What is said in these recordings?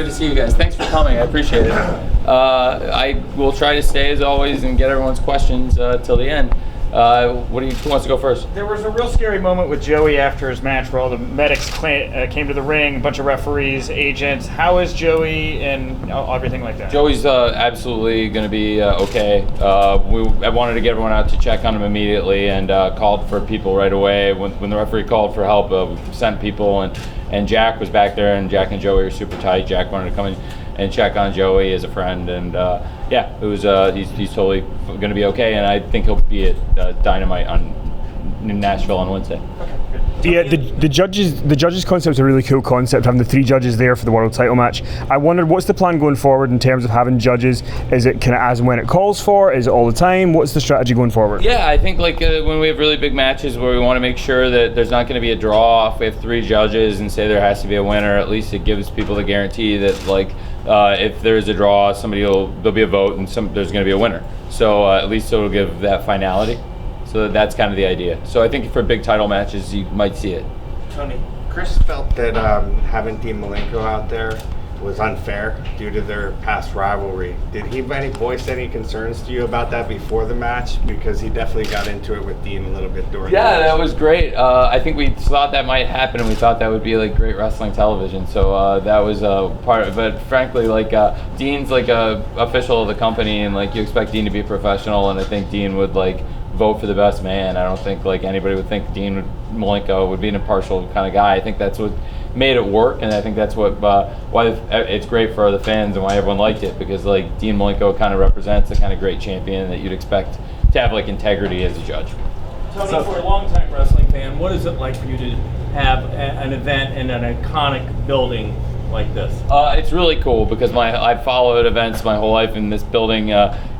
Good to see you guys. Thanks for coming. I appreciate it. I will try to stay as always and get everyone's questions till the end. Who wants to go first? There was a real scary moment with Joey after his match where all the medics came to the ring, a bunch of referees, agents. How is Joey and everything like that? Joey's absolutely going to be okay. I wanted to get everyone out to check on him immediately and called for people right away. When the referee called for help, we sent people, and Jack was back there, and Jack and Joey are super tight. Jack wanted to come in and check on Joey as a friend, and it was he's totally going to be okay, and I think he'll be at Dynamite in Nashville on Wednesday. The judges concept is a really cool concept, having the 3 judges there for the world title match. I wondered, what's the plan going forward in terms of having judges? Is it kind of as and when it calls for? Is it all the time? What's the strategy going forward? Yeah, I think when we have really big matches where we want to make sure that there's not going to be a draw, if we have 3 judges and say there has to be a winner, at least it gives people the guarantee that if there's a draw, there'll be a vote and there's going to be a winner. So at least it'll give that finality. So that's kind of the idea. So I think for big title matches, you might see it. Tony, Chris felt that having Dean Malenko out there was unfair due to their past rivalry. Did he voice any concerns to you about that before the match? Because he definitely got into it with Dean a little bit during the match. That was great. I think we thought that might happen, and we thought that would be great wrestling television. So that was part of it. But frankly, Dean's a official of the company, and you expect Dean to be a professional, and I think Dean would vote for the best man. I don't think anybody would think Dean Malenko would be an impartial kind of guy. I think that's what made it work, and I think that's what why it's great for the fans and why everyone liked it, because Dean Malenko kind of represents the kind of great champion that you'd expect to have integrity as a judge. Tony, for a longtime wrestling fan, what is it like for you to have an event in an iconic building like this? It's really cool because I've followed events my whole life in this building.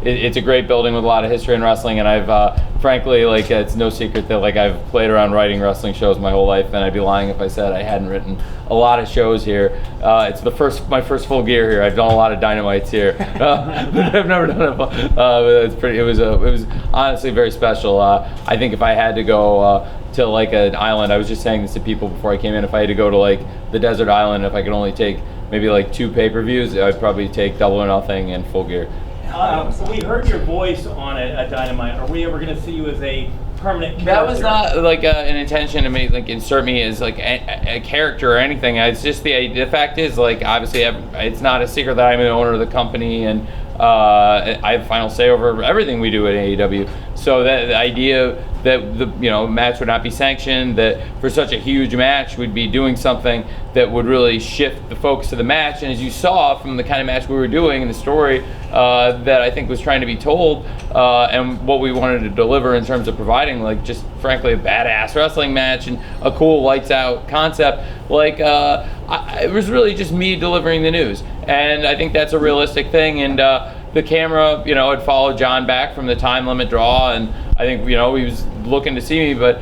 It's a great building with a lot of history in wrestling, and I've frankly it's no secret that I've played around writing wrestling shows my whole life, and I'd be lying if I said I hadn't written a lot of shows here. It's my first full gear here. I've done a lot of Dynamites here. I've never done it, but it was honestly very special. I think if I had to go to an island, I was just saying this to people before I came in, if I had to go to the desert island, if I could only take maybe 2 pay-per-views, I'd probably take Double or Nothing and Full Gear. So we heard your voice on a Dynamite. Are we ever going to see you as a permanent character? That was not an intention to insert me as a character or anything. It's just the fact is obviously it's not a secret that I'm the owner of the company, and I have final say over everything we do at AEW. So that the idea that the match would not be sanctioned, that for such a huge match we'd be doing something that would really shift the focus of the match. And as you saw from the kind of match we were doing and the story that I think was trying to be told, and what we wanted to deliver in terms of providing just frankly a badass wrestling match and a cool lights out concept, it was really just me delivering the news. And I think that's a realistic thing. And the camera, had followed John back from the time limit draw, and I think, he was looking to see me, but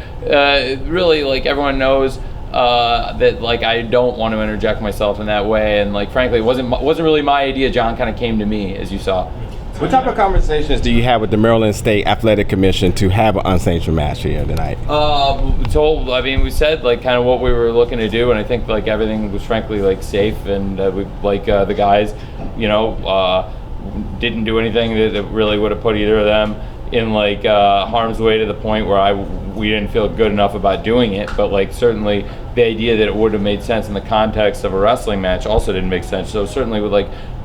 really, everyone knows that, I don't want to interject myself in that way, and, frankly, it wasn't really my idea. John kind of came to me, as you saw. What type of conversations do you have with the Maryland State Athletic Commission to have an unsanctioned match here tonight? We said kind of what we were looking to do, and I think everything was frankly safe, and the guys, didn't do anything that really would have put either of them in harm's way to the point where we didn't feel good enough about doing it. But certainly the idea that it would have made sense in the context of a wrestling match also didn't make sense. So certainly with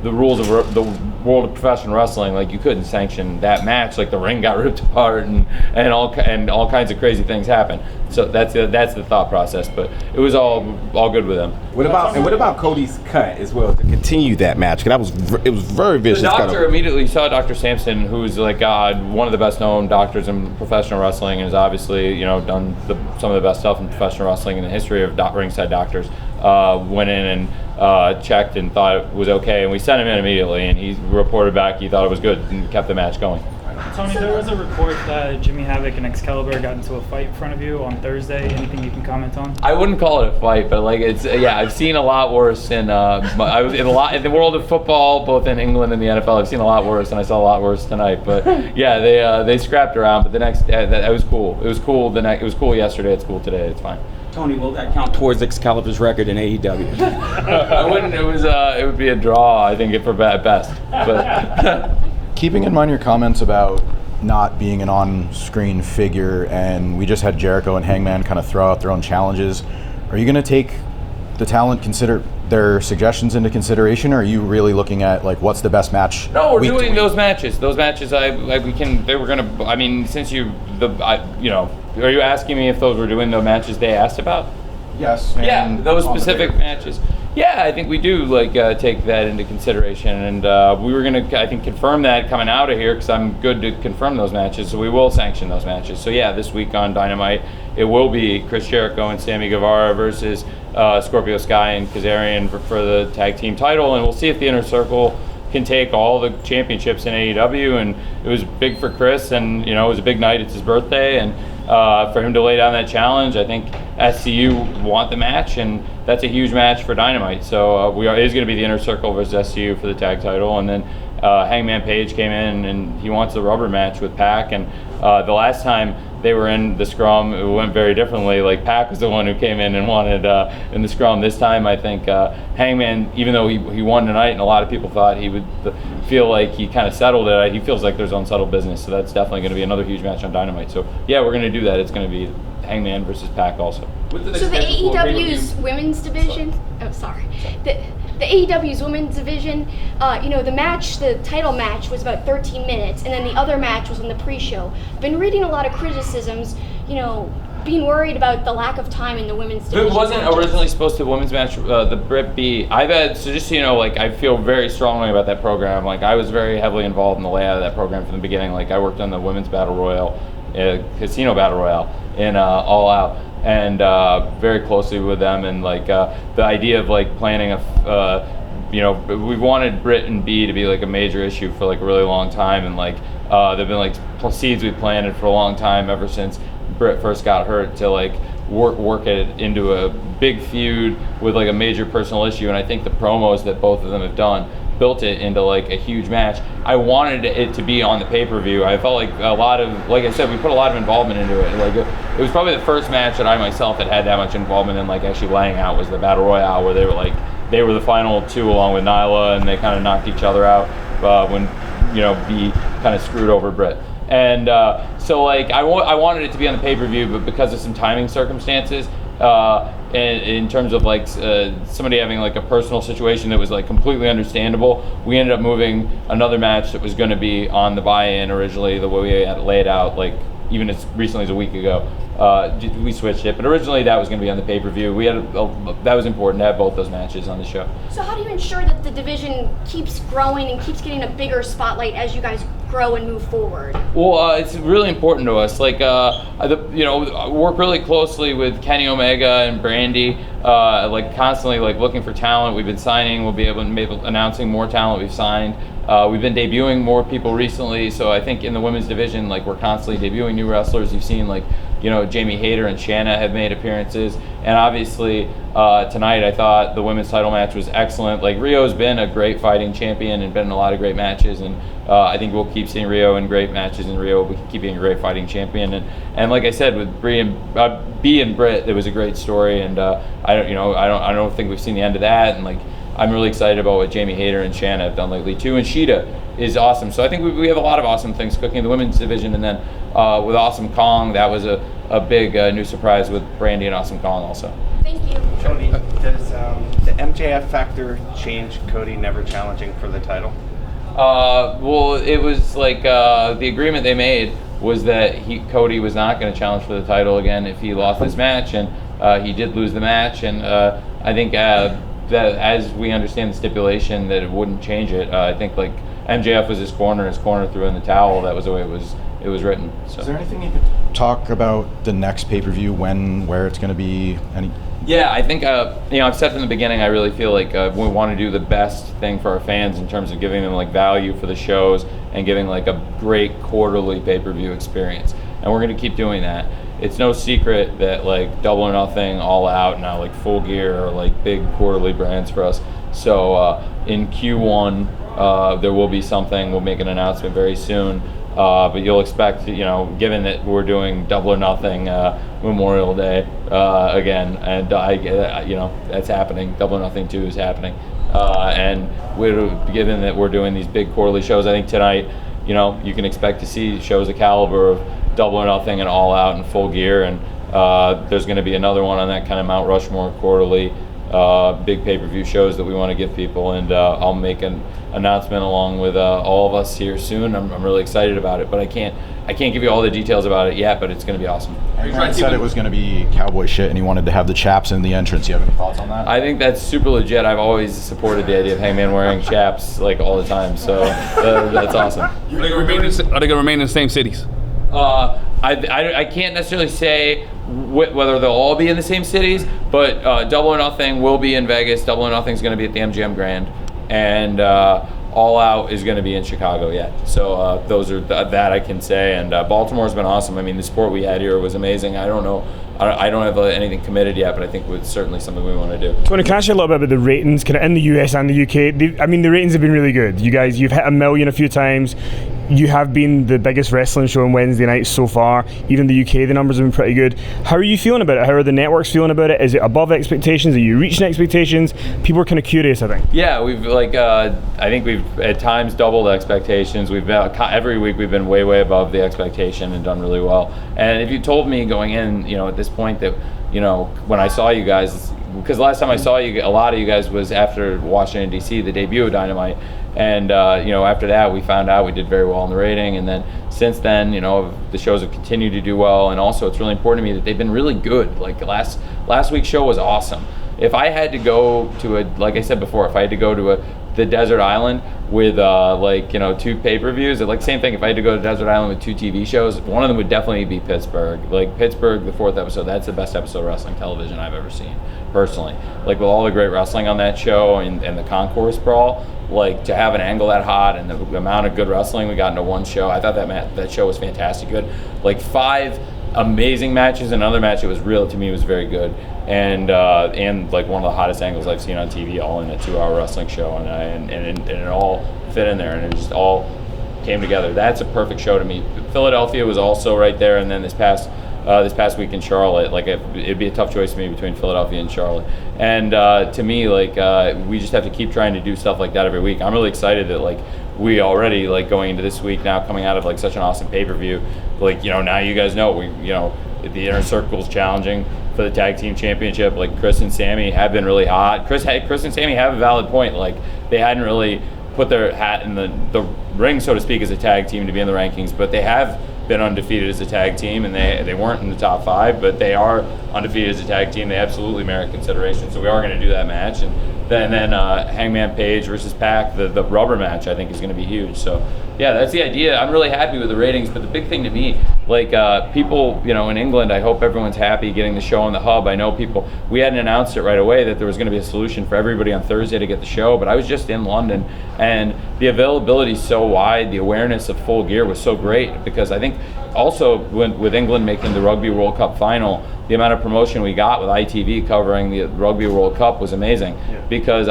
the rules of the world of professional wrestling, you couldn't sanction that match. The ring got ripped apart and all kinds of crazy things happened. So that's the thought process. But it was all good with them. What about Cody's cut as well to continue that match? Because it was very vicious. The doctor immediately saw Dr. Sampson, who's one of the best known doctors in professional wrestling, and has obviously done some of the best stuff in professional wrestling in the history of ringside doctors. Went in and checked and thought it was okay, and we sent him in immediately, and he reported back he thought it was good and kept the match going. Tony, there was a report that Jimmy Havoc and Excalibur got into a fight in front of you on Thursday. Anything you can comment on? I wouldn't call it a fight, but I've seen a lot worse in I was in the world of football, both in England and the NFL. I've seen a lot worse, and I saw a lot worse tonight. But yeah, they scrapped around. But the next, that was cool. It was cool. It was cool yesterday. It's cool today. It's fine. Tony, will that count towards Excalibur's record in AEW? I wouldn't. It would be a draw. I think for at best. But Keeping in mind your comments about not being an on-screen figure, and we just had Jericho and Hangman kind of throw out their own challenges, are you going to take the talent, consider their suggestions into consideration, or are you really looking at like what's the best match? no, we're week to doing week? those matches. Those matches, we can. They were gonna. I mean, since are you asking me if those were doing the matches they asked about? Yes. Yeah, and those on the specific bigger- matches. Yeah, I think we do take that into consideration, and we were gonna, I think, confirm that coming out of here because I'm good to confirm those matches. So we will sanction those matches. So yeah, this week on Dynamite, it will be Chris Jericho and Sammy Guevara versus Scorpio Sky and Kazarian for the tag team title, and we'll see if the Inner Circle can take all the championships in AEW. And it was big for Chris, and it was a big night. It's his birthday, and for him to lay down that challenge, I think SCU want the match, and that's a huge match for Dynamite. So it is going to be the Inner Circle versus SCU for the tag title, and then Hangman Page came in and he wants the rubber match with Pac. And the last time they were in the scrum, it went very differently. Like Pac was the one who came in and wanted in the scrum. This time, I think Hangman, even though he won tonight, and a lot of people thought he would feel like he kind of settled it, he feels like there's unsettled business. So that's definitely going to be another huge match on Dynamite. So yeah, we're going to do that. It's going to be Hangman versus Pac also. So the AEW's women's division. Oh, sorry. The AEW's women's division. The match, the title match, was about 13 minutes, and then the other match was on the pre-show. I've been reading a lot of criticisms. Being worried about the lack of time in the women's division. It wasn't matches. originally supposed to be a women's match. The Brit B. I've had, so just so you know, I feel very strongly about that program. I was very heavily involved in the layout of that program from the beginning. I worked on the women's battle royal, casino battle royale in All Out, and very closely with them. And the idea of planning we wanted Brit and B to be a major issue for a really long time, and they've been seeds we planted for a long time ever since Britt first got hurt to work it into a big feud with a major personal issue. And I think the promos that both of them have done built it into a huge match. I wanted it to be on the pay-per-view. I felt a lot of, I said, we put a lot of involvement into it. It was probably the first match that I myself had that much involvement in actually laying out, was the Battle Royale, where they were the final two along with Nyla, and they kind of knocked each other out when B kind of screwed over Britt. And so I wanted it to be on the pay-per-view, but because of some timing circumstances, in terms of somebody having a personal situation that was completely understandable, we ended up moving another match that was going to be on the buy-in originally, the way we had it laid out, even as recently as a week ago. We switched it, but originally that was going to be on the pay-per-view. We had that was important to have both those matches on the show. So how do you ensure that the division keeps growing and keeps getting a bigger spotlight as you guys grow and move forward? Well, it's really important to us. Work really closely with Kenny Omega and Brandy, constantly looking for talent. We've been signing. We'll be able to announcing more talent we've signed. We've been debuting more people recently, so I think in the women's division, we're constantly debuting new wrestlers. You've seen Jamie Hayter and Shanna have made appearances, and obviously tonight I thought the women's title match was excellent. Rio's been a great fighting champion and been in a lot of great matches, and I think we'll keep seeing Rio in great matches, and Rio will keep being a great fighting champion. And like I said, with B and Britt, it was a great story, and I don't think we've seen the end of that, and I'm really excited about what Jamie Hayter and Shanna have done lately too, and Sheeta is awesome. So I think we have a lot of awesome things cooking in the women's division, and then with Awesome Kong, that was a big new surprise with Brandy and Awesome Kong also. Thank you. Tony, does the MJF factor change Cody never challenging for the title? Well, it was the agreement they made was that Cody was not going to challenge for the title again if he lost this match, and he did lose the match, and I think that as we understand the stipulation, that it wouldn't change it. I think MJF was his corner threw in the towel. That was the way it was written. So. Is there anything you could talk about the next pay-per-view, when, where it's going to be? Yeah, I think I've said from the beginning, I really feel we want to do the best thing for our fans in terms of giving them value for the shows and giving a great quarterly pay-per-view experience, and we're going to keep doing that. It's no secret that Double or Nothing, All Out now, Full Gear are big quarterly brands for us. So in Q1 there will be something. We'll make an announcement very soon But you'll expect, given that we're doing Double or Nothing Memorial Day again, and that's happening. Double or Nothing 2 is happening, and given that we're doing these big quarterly shows, I think tonight, you can expect to see shows of caliber of Double or Nothing and All Out and Full Gear, and there's going to be another one on that kind of Mount Rushmore quarterly big pay-per-view shows that we want to give people, and I'll make an announcement along with all of us here soon. I'm really excited about it, but I can't give you all the details about it yet, but it's going to be awesome. Hangman said it was going to be cowboy shit and he wanted to have the chaps in the entrance. You have any thoughts on that? I think that's super legit. I've always supported the idea of Hangman wearing chaps like all the time, so that's awesome. Are they going to remain in the same cities? I can't necessarily say whether they'll all be in the same cities, but Double or Nothing will be in Vegas. Double or Nothing is going to be at the MGM Grand, and All Out is going to be in Chicago yet. So those are that I can say. And Baltimore's been awesome. I mean, the support we had here was amazing. I don't know. I don't have anything committed yet, but I think it's certainly something we want to do. So I want to ask you a little bit about the ratings, kind of in the US and the UK. The ratings have been really good. You guys, you've hit 1 million a few times. You have been the biggest wrestling show on Wednesday nights so far. Even the UK, the numbers have been pretty good. How are you feeling about it? How are the networks feeling about it? Is it above expectations? Are you reaching expectations? People are kind of curious, I think. Yeah, we've I think we've at times doubled expectations. We've been, every week we've been way above the expectation and done really well. And if you told me going in, at this point that, when I saw you guys, because last time I saw you, a lot of you guys was after Washington D.C., the debut of Dynamite. And after that, we found out we did very well in the rating, and then since then, the shows have continued to do well. And also, it's really important to me that they've been really good. Like last week's show was awesome. If I had to go to like I said before, if I had to go to the desert island with 2 pay-per-views, same thing. If I had to go to desert island with 2 TV shows, one of them would definitely be Pittsburgh. Like Pittsburgh, the 4th episode, that's the best episode of wrestling television I've ever seen, personally. Like with all the great wrestling on that show and the concourse brawl. Like to have an angle that hot and the amount of good wrestling we got into one show, I thought that show was fantastic good. Like 5 amazing matches, another match that was to me was very good, and like one of the hottest angles I've seen on TV, all in a 2-hour wrestling show, and it all fit in there, and it just all came together. That's a perfect show to me. Philadelphia was also right there, and then this past week in Charlotte, it'd be a tough choice for me between Philadelphia and Charlotte. And to me, we just have to keep trying to do stuff like that every week. I'm really excited that we already going into this week now, coming out of such an awesome pay-per-view. Now you guys know the Inner Circle's challenging for the tag team championship. Chris and Sammy have been really hot. Chris and Sammy have a valid point. They hadn't really put their hat in the ring, so to speak, as a tag team to be in the rankings, but they have been undefeated as a tag team, and they weren't in the top 5, but they are undefeated as a tag team. They absolutely merit consideration, so we are going to do that match. And then Hangman Page versus Pac, the rubber match, I think is going to be huge. So yeah, that's the idea. I'm really happy with the ratings, but the big thing to me, people, in England, I hope everyone's happy getting the show on the hub. I know we hadn't announced it right away that there was going to be a solution for everybody on Thursday to get the show, but I was just in London, and the availability is so wide, the awareness of Full Gear was so great, because I think also with England making the Rugby World Cup final, the amount of promotion we got with ITV covering the Rugby World Cup was amazing, because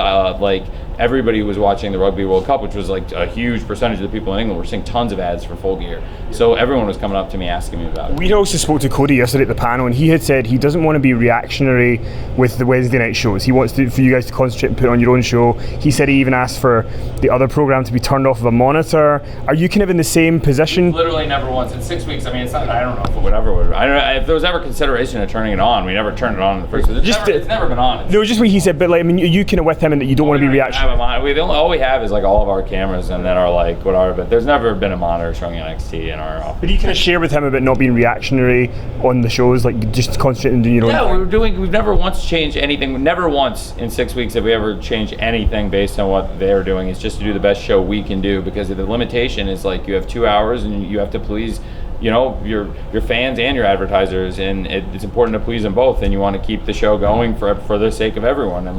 everybody was watching the Rugby World Cup, which was a huge percentage of the people in England were seeing tons of ads for Full Gear. So everyone was coming up to me asking me about it. We also spoke to Cody yesterday at the panel, and he had said he doesn't want to be reactionary with the Wednesday night shows. He wants for you guys to concentrate and put on your own show. He said he even asked for the other program to be turned off of a monitor. Are you kind of in the same position? Literally never once. In 6 weeks, it's not, I don't know if it would ever, I don't know if there was ever consideration of turning it on. We never turned it on in the first place. It's never been on. No, just what he said, but you kind of with him and that you don't want to be reactionary. All we have is all of our cameras and then but there's never been a monitor showing NXT in our office. But you kind of share with him about not being reactionary on the shows, just concentrating on doing your own thing. We've never once changed anything. Never once in 6 weeks have we ever changed anything based on what they're doing. It's just to do the best show we can do, because the limitation is you have 2 hours and you have to please your fans and your advertisers, and it's important to please them both, and you want to keep the show going for the sake of everyone. And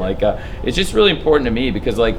it's just really important to me, because in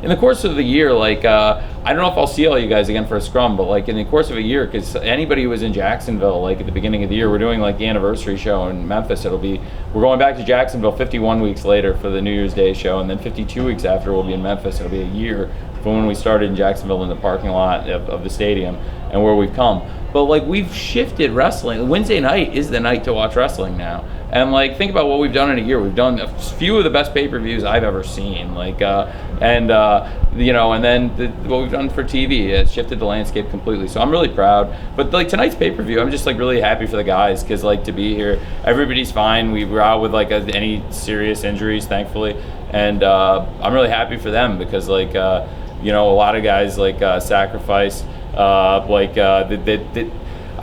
the course of the year, I I don't know if I'll see all you guys again for a scrum, but like in the course of a year, because anybody who was in Jacksonville, like at the beginning of the year, we're doing like the anniversary show in Memphis. We're going back to Jacksonville 51 weeks later for the New Year's Day show, and then 52 weeks after we'll be in Memphis. It'll be a year from when we started in Jacksonville in the parking lot of the stadium and where we've come. But like we've shifted wrestling. Wednesday night is the night to watch wrestling now. And like think about what we've done in a year. We've done a few of the best pay-per-views I've ever seen. Like and then what we've done for TV has shifted the landscape completely. So I'm really proud. But like tonight's pay-per-view, I'm just like really happy for the guys because like to be here, everybody's fine. We were out with like any serious injuries, thankfully, and I'm really happy for them because like a lot of guys like sacrificed. I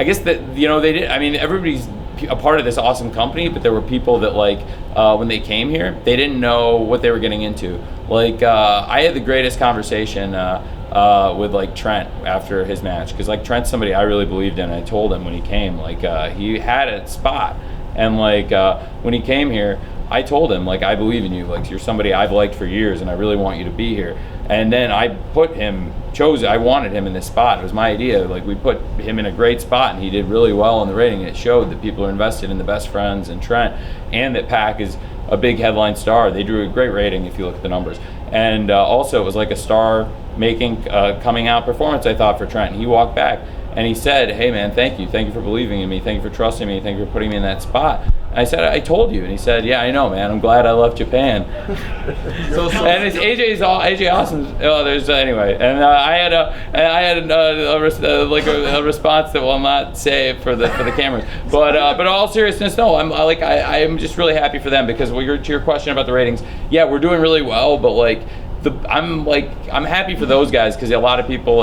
guess that they did. I mean, everybody's a part of this awesome company, but there were people that like when they came here, they didn't know what they were getting into. Like I had the greatest conversation with like Trent after his match because like Trent's somebody I really believed in. I told him when he came, like he had a spot, and like when he came here, I told him like I believe in you. Like you're somebody I've liked for years, and I really want you to be here. And then I wanted him in this spot. It was my idea. Like we put him in a great spot and he did really well in the rating. It showed that people are invested in the best friends and Trent, and that Pac is a big headline star. They drew a great rating if you look at the numbers. And also it was like a star making coming out performance I thought for Trent. And he walked back and he said, "Hey man, thank you for believing in me, thank you for trusting me, thank you for putting me in that spot." And I said, "I told you." And he said, "Yeah, I know, man. I'm glad I left Japan." And it's AJ Awesome. Anyway, and I had a response that will not say for the cameras. But in all seriousness, no. I'm just really happy for them because to your question about the ratings, yeah, we're doing really well. But I'm happy for those guys because a lot of people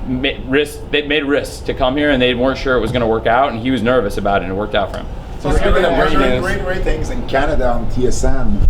made risks to come here and they weren't sure it was going to work out, and he was nervous about it and it worked out for him. So great ratings in Canada on TSN,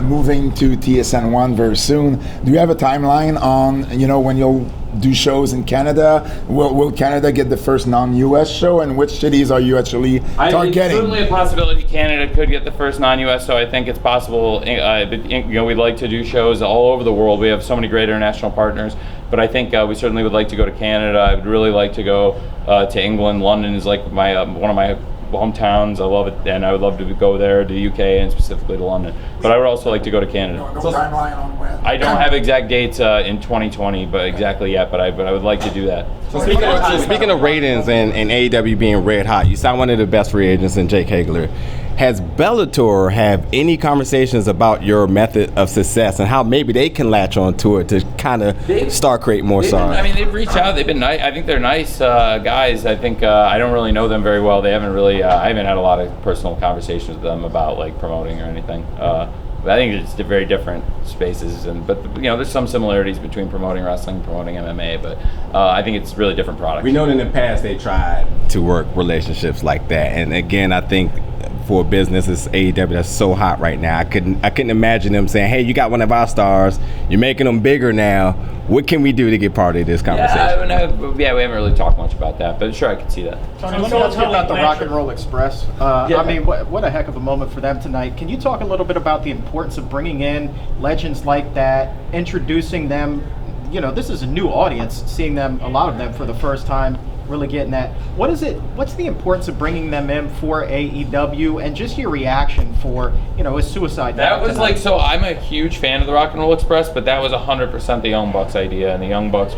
moving to TSN1 very soon. Do you have a timeline on when you'll do shows in Canada? Will Canada get the first non-US show, and which cities are you actually targeting? It's certainly a possibility Canada could get the first non-US, so I think it's possible. We'd like to do shows all over the world. We have so many great international partners, but I think we certainly would like to go to Canada. I would really like to go to England. London is like one of my hometowns. I love it, and I would love to go there, to the UK, and specifically to London. But I would also like to go to Canada. No timeline on when? I don't have exact dates in 2020, but exactly yet. But I would like to do that. So speaking of ratings and AEW being red hot, you signed one of the best free agents in Jake Hager. Has Bellator have any conversations about your method of success and how maybe they can latch on to it to kind of start creating more stars? They've reached out. They've been nice. I think they're nice guys. I think I don't really know them very well. They haven't really. I haven't had a lot of personal conversations with them about promoting or anything. I think it's very different spaces, but there's some similarities between promoting wrestling and promoting MMA, but I think it's really different products. We know in the past they tried to work relationships like that, and again, I think for a business as AEW that's so hot right now, I couldn't imagine them saying, "Hey, you got one of our stars, you're making them bigger now. What can we do to get part of this conversation?" We haven't really talked much about that, but sure, I could see that. Tony, let me ask you about the Rock and Roll Express. What a heck of a moment for them tonight. Can you talk a little bit about the importance of bringing in legends like that, introducing them? This is a new audience, seeing them, a lot of them for the first time, really getting that. What's the importance of bringing them in for AEW, and just your reaction for, a suicide? That was tonight? So I'm a huge fan of the Rock and Roll Express, but that was 100% the Young Bucks idea, and the Young Bucks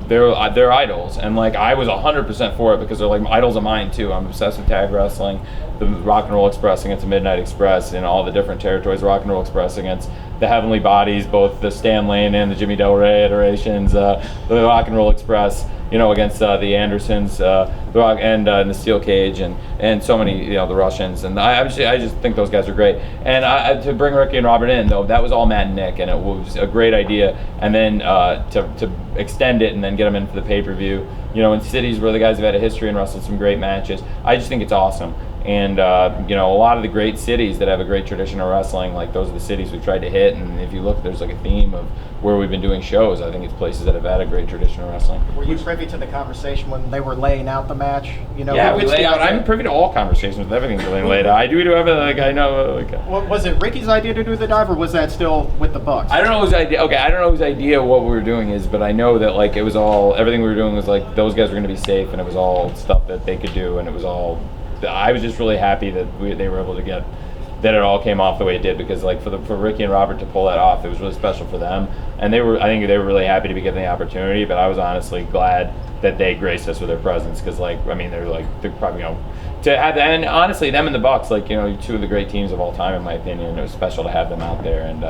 they're idols, and I was 100% for it because they're idols of mine too. I'm obsessed with tag wrestling, the Rock and Roll Express against the Midnight Express in all the different territories, Rock and Roll Express against the Heavenly Bodies, both the Stan Lane and the Jimmy Del Rey iterations, the Rock and Roll Express, against the Andersons, the Rock and the Steel Cage, and so many, the Russians, and I just think those guys are great. And to bring Ricky and Robert in, though, that was all Matt and Nick, and it was a great idea. And then to extend it and then get them in for the pay-per-view, in cities where the guys have had a history and wrestled some great matches. I just think it's awesome. And you know, a lot of the great cities that have a great tradition of wrestling, like those are the cities we've tried to hit. And if you look, there's like a theme of where we've been doing shows. I think it's places that have had a great tradition of wrestling. Were you privy to the conversation when they were laying out the match? You know, yeah, we lay out. I'm privy to all conversations with everything being laid out. I do everything. Like I know. Like, was it Ricky's idea to do the dive, or was that still with the Bucks? I don't know whose idea. Okay, I don't know whose idea what we were doing is, but I know that like it was all everything we were doing was like those guys were going to be safe, and it was all stuff that they could do, and it was all. I was just really happy that they were able to get that it all came off the way it did, because like for Ricky and Robert to pull that off, it was really special for them, and I think they were really happy to be given the opportunity. But I was honestly glad that they graced us with their presence, because like I mean they're probably to have that, and honestly them and the Bucks, like two of the great teams of all time in my opinion. It was special to have them out there, and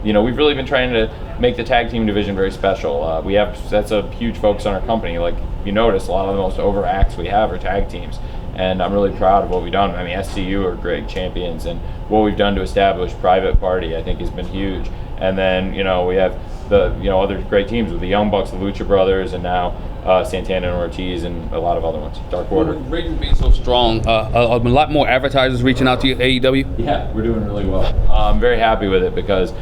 we've really been trying to make the tag team division very special. That's a huge focus on our company. Like you notice, a lot of the most over acts we have are tag teams. And I'm really proud of what we've done. I mean, SCU are great champions, and what we've done to establish Private Party, I think, has been huge. And then, we have the, other great teams with the Young Bucks, the Lucha Brothers, and now Santana and Ortiz, and a lot of other ones. Dark Order. Well, ratings being so strong, a lot more advertisers reaching out to you, AEW? Yeah, we're doing really well. I'm very happy with it, because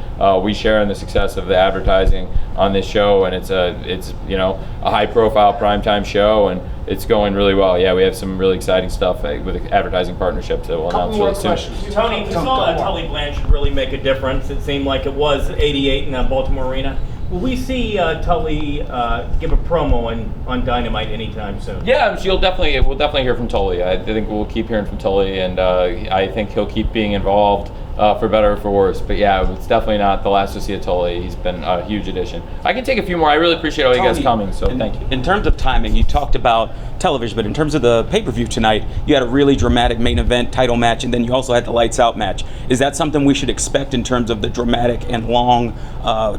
we share in the success of the advertising on this show, and it's a high-profile primetime show, and it's going really well. Yeah, we have some really exciting stuff with the advertising partnerships that we'll announce really soon. Tony, we saw Tully Blanchard really make a difference. It seemed like it was '88 in Baltimore Arena. Will we see Tully give a promo on Dynamite anytime soon? Yeah, we'll definitely hear from Tully. I think we'll keep hearing from Tully, and I think he'll keep being involved. For better or for worse, but yeah, it's definitely not the last to see a Tully. He's been a huge addition. I can take a few more. I really appreciate all you guys coming, so thank you. In terms of timing, you talked about television, but in terms of the pay-per-view tonight, you had a really dramatic main event title match, and then you also had the lights out match. Is that something we should expect in terms of the dramatic and long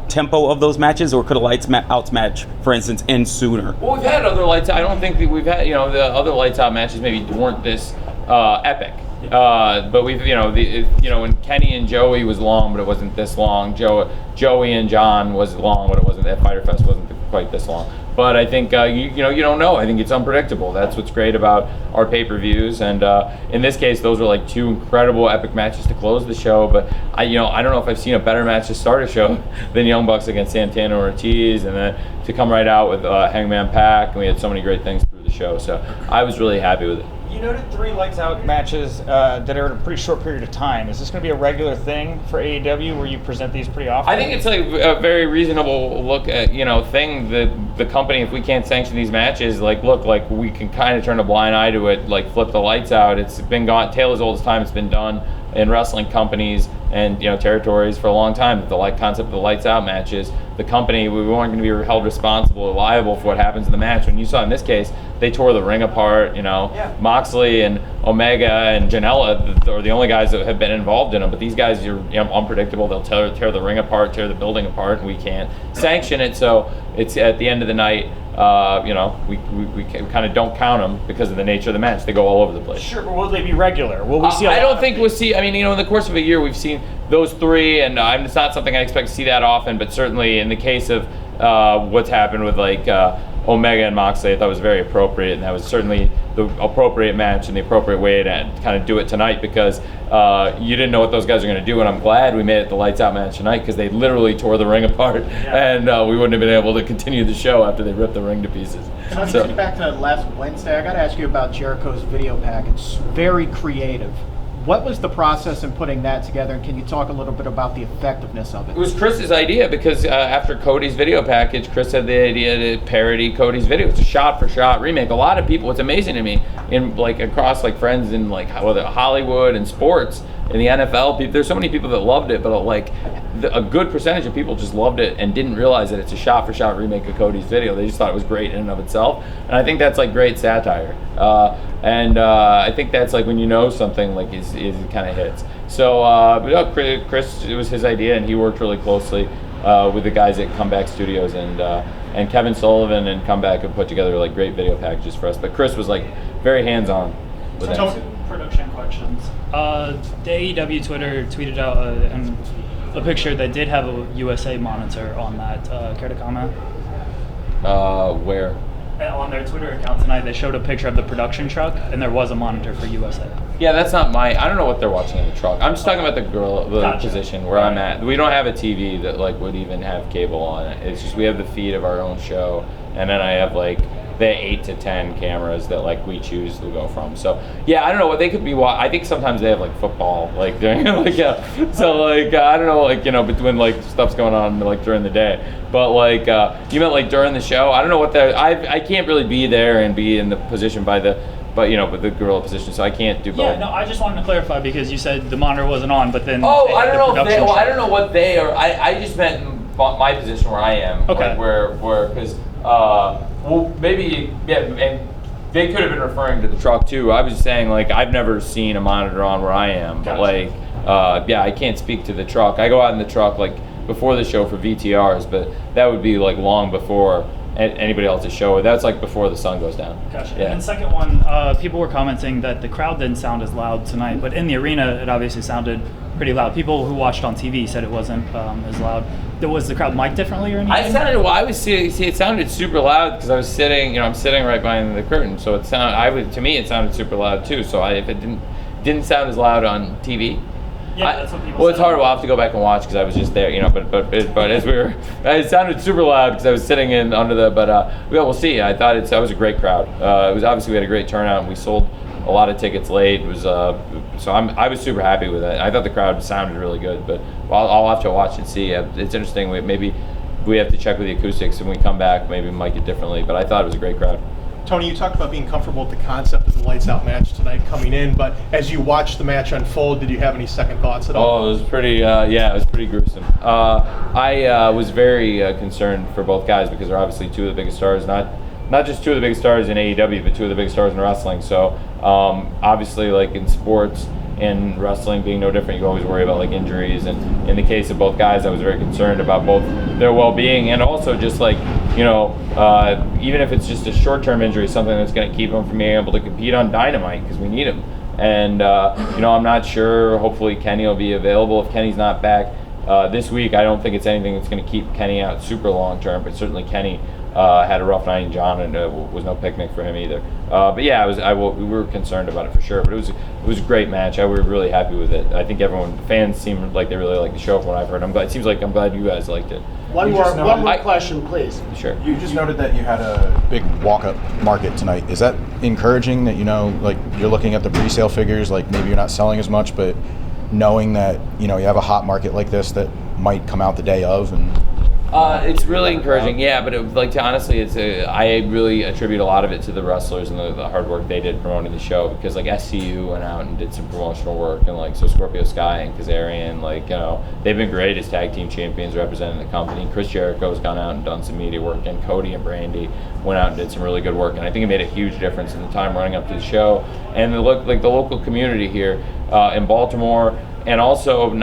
tempo of those matches, or could a lights out match, for instance, end sooner? Well, we've had other lights out. I don't think that we've had, the other lights out matches maybe weren't this epic. But we've, when Kenny and Joey was long, but it wasn't this long. Joey and John was long, but it wasn't. That Fyter Fest wasn't quite this long. But I think you don't know. I think it's unpredictable. That's what's great about our pay-per-views. And in this case, those were like two incredible epic matches to close the show. But I don't know if I've seen a better match to start a show than Young Bucks against Santana Ortiz, and then to come right out with Hangman Pac. And we had so many great things through the show. So I was really happy with it. You noted 3 lights out matches that are in a pretty short period of time. Is this going to be a regular thing for AEW, where you present these pretty often? I think it's like a very reasonable look at thing that the company, if we can't sanction these matches, look, we can kind of turn a blind eye to it, like flip the lights out. It's been gone. Tale as old as time. It's been done in wrestling companies and territories for a long time. The concept of the lights out matches, the company, we weren't going to be held responsible or liable for what happens in the match. When you saw in this case, they tore the ring apart. Moxley and Omega and Janela are the only guys that have been involved in them. But these guys are unpredictable. They'll tear the ring apart, tear the building apart, and we can't sanction it. So it's at the end of the night. We kind of don't count them because of the nature of the match. They go all over the place. Sure, but will they be regular? Will we see? I don't think we'll see. I mean, in the course of a year, we've seen those 3, and it's not something I expect to see that often. But certainly, in the case of what's happened with Omega and Moxley, I thought was very appropriate, and that was certainly the appropriate match and the appropriate way to kind of do it tonight, because you didn't know what those guys are going to do, and I'm glad we made it the lights out match tonight, because they literally tore the ring apart, and we wouldn't have been able to continue the show after they ripped the ring to pieces. Get back to last Wednesday. I got to ask you about Jericho's video package. Very creative. What was the process in putting that together, and can you talk a little bit about the effectiveness of it? It was Chris's idea, because after Cody's video package, Chris had the idea to parody Cody's video. It's a shot-for-shot remake. A lot of people, what's amazing to me, across friends in Hollywood and sports, in the NFL, there's so many people that loved it, but a good percentage of people just loved it and didn't realize that it's a shot-for-shot remake of Cody's video. They just thought it was great in and of itself, and I think that's great satire. I think that's when something is kind of hits. So Chris, it was his idea, and he worked really closely with the guys at Comeback Studios, and Kevin Sullivan and Comeback have put together great video packages for us. But Chris was very hands-on with that. Production questions. The AEW Twitter tweeted out a picture that did have a USA monitor on that. Care to comment? Where? On their Twitter account tonight, they showed a picture of the production truck, and there was a monitor for USA. Yeah, that's not my. I don't know what they're watching in the truck. I'm just talking about the Gotcha. position where I'm at. We don't have a TV that like would even have cable on it. It's just we have the feed of our own show, and then I have like the 8 to 10 cameras that like we choose to go from. So yeah, I don't know what they could be. I think sometimes they have like football like during like So like I don't know like between like stuff's going on like during the day. But like you meant like during the show. I don't know what the I can't really be there and be in the position but the gorilla position, so I can't do both. Yeah, no, I just wanted to clarify because you said the monitor wasn't on, but then. Oh, I don't know. I don't know show. what they are. I just meant my position where I am. Okay. Like where because maybe and they could have been referring to the truck too. I was just saying like I've never seen a monitor on where I am, but like I can't speak to the truck. I go out in the truck like before the show for VTRs, but that would be like long before anybody else's show. That's like before the sun goes down. Gotcha. Yeah. And then second one, people were commenting that the crowd didn't sound as loud tonight, but in the arena it obviously sounded pretty loud. People who watched on TV said it wasn't as loud. Was the crowd mic'd differently or anything? It sounded super loud because I was sitting, I'm sitting right behind the curtain, so to me it sounded super loud too. So if it didn't sound as loud on TV. Yeah, that's what people Well, it's said. hard. We'll have to go back and watch because I was just there, But as it sounded super loud because I was sitting in under the. But we'll see. I thought that was a great crowd. It was obviously we had a great turnout and we sold a lot of tickets late. It was so I was super happy with it. I thought the crowd sounded really good, but I'll have to watch and see. It's interesting. Maybe we have to check with the acoustics and when we come back. Maybe mic it differently. But I thought it was a great crowd. Tony, you talked about being comfortable with the concept of the lights out match tonight coming in, but as you watched the match unfold, did you have any second thoughts at all? Oh, it was pretty. It was pretty gruesome. I was very concerned for both guys because they're obviously two of the biggest stars, not just two of the biggest stars in AEW, but two of the biggest stars in wrestling. So obviously, like in sports and wrestling being no different, you always worry about like injuries. And in the case of both guys, I was very concerned about both their well-being and also just like even if it's just a short-term injury, something that's going to keep them from being able to compete on Dynamite because we need them. And I'm not sure. Hopefully, Kenny will be available. If Kenny's not back this week, I don't think it's anything that's going to keep Kenny out super long-term. But certainly, Kenny had a rough night in John, and it was no picnic for him either. But yeah, we were concerned about it for sure. But it was a great match. We were really happy with it. I think fans seemed like they really liked the show from what I've heard. I'm glad you guys liked it. One more question, please. Sure. You just noted that you had a big walk-up market tonight. Is that encouraging that, like you're looking at the pre-sale figures, like maybe you're not selling as much, but knowing that, you have a hot market like this that might come out the day of and... It's really encouraging, yeah. But honestly, I really attribute a lot of it to the wrestlers and the hard work they did promoting the show. Because like SCU went out and did some promotional work, and like so Scorpio Sky and Kazarian, they've been great as tag team champions representing the company. Chris Jericho's gone out and done some media work, and Cody and Brandy went out and did some really good work. And I think it made a huge difference in the time running up to the show and the local community here in Baltimore. And also,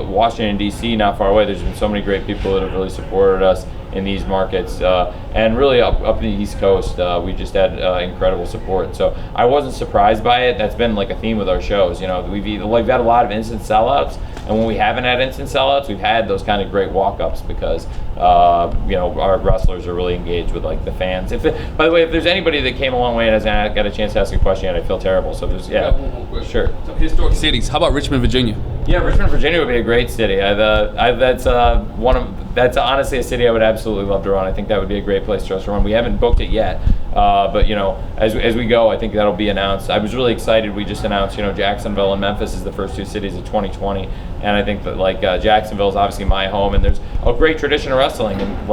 Washington, D.C., not far away, there's been so many great people that have really supported us in these markets. And really up the East Coast, we just had incredible support. So I wasn't surprised by it. That's been like a theme with our shows. We've had a lot of instant sellouts. And when we haven't had instant sellouts, we've had those kind of great walk-ups because, our wrestlers are really engaged with like the fans. By the way, if there's anybody that came a long way and hasn't got a chance to ask a question yet, I feel terrible. So there's, sure. So historic cities. How about Richmond, Virginia? Yeah, Richmond, Virginia would be a great city. That's honestly a city I would absolutely love to run. I think that would be a great place for us to run. We haven't booked it yet, but as we go, I think that'll be announced. I was really excited. We just announced, Jacksonville and Memphis is the first two cities of 2020, and I think that Jacksonville is obviously my home, and there's a great tradition of wrestling, and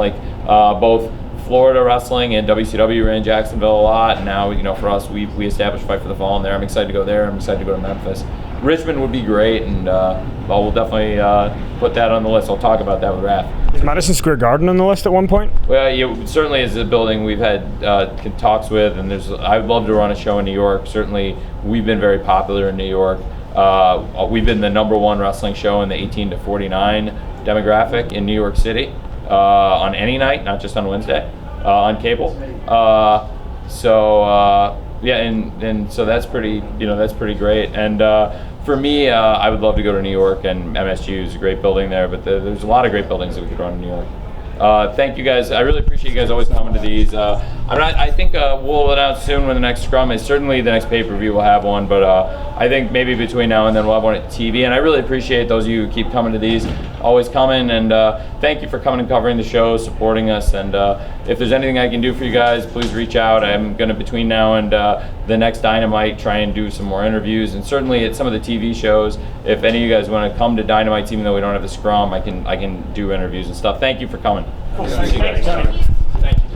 both Florida wrestling and WCW were in Jacksonville a lot, and now for us we established Fight for the Fallen there. I'm excited to go there. I'm excited to go to Memphis. Richmond would be great, and we'll definitely put that on the list. I'll talk about that with Raph. Is Madison Square Garden on the list at one point? Well, it certainly is a building we've had talks with, and I'd love to run a show in New York. Certainly, we've been very popular in New York. We've been the #1 wrestling show in the 18 to 49 demographic in New York City on any night, not just on Wednesday, on cable. So that's pretty great. And for me, I would love to go to New York, and MSG is a great building there, but there's a lot of great buildings that we could run in New York. Thank you guys. I really appreciate you guys always coming to these. I think we'll announce soon when the next scrum is. Certainly the next pay-per-view will have one, but I think maybe between now and then we'll have one at TV. And I really appreciate those of you who keep coming to these, always coming, and thank you for coming and covering the show, supporting us. And if there's anything I can do for you guys, please reach out. I'm going to, between now and the next Dynamite, try and do some more interviews, and certainly at some of the TV shows. If any of you guys want to come to Dynamite, even though we don't have the scrum, I can do interviews and stuff. Thank you for coming. Cool. Thank you.